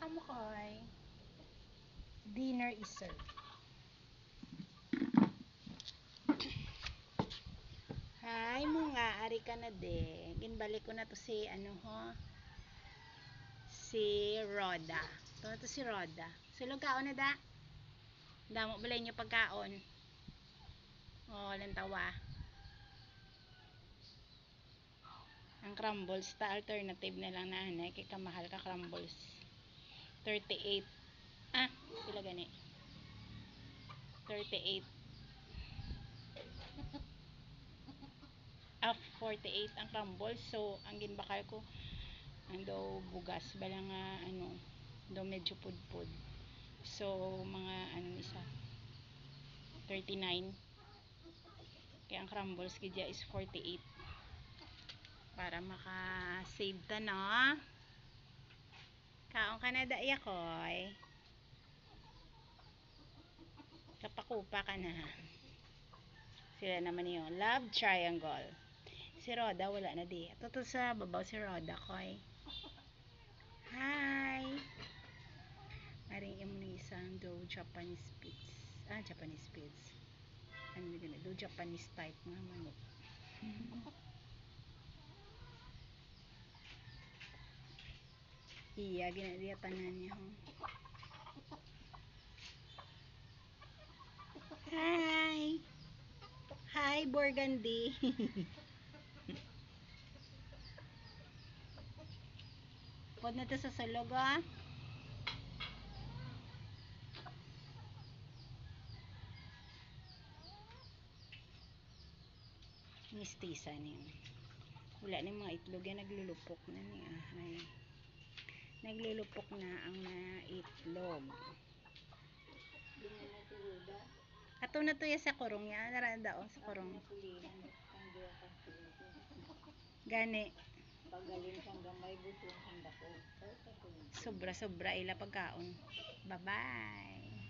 ka mo, Koy. Dinner is served. Hi mo nga, ari ka na de. Ginbalik ko na to si, si Roda. Ito na to si Roda. Sulog kaon na da. Damo balay nyo pagkaon. Oh, walang tawa. Ang crumbles, ta alternative na lang na anay. Kaya kamahal ka crumbles. 38. Ah, pila gani? 38. 48 ang crumbles. So, ang ginbakal ko, ang daw bugas. Bala nga, daw medyo pudpud. So, mga, isa. 39. Kaya ang crumbles kaya is 48. Para maka-save ta, no? Kaon ka na daya, Koy. Kapakupa ka na. Sila naman yun. Love triangle. Si Roda, wala na di. Ito sa babaw si Roda, Koy. Hi! Aring yung isang do Japanese spitz. Japanese spitz. Ano yun? Do Japanese type nga manok. Iya, ginaliya tanan niya. Hi! Hi, Burgundy! Pod na to sa sulog, ah. Mistisa niya. Wala na mga itlog yan, naglulupok na niya. Ay. Naglulupok na ang mga itlog. Ato na to ya sa kurong ya, naranda o sa kurong. Gani. Sobra-sobra ila pagkaon. Bye-bye.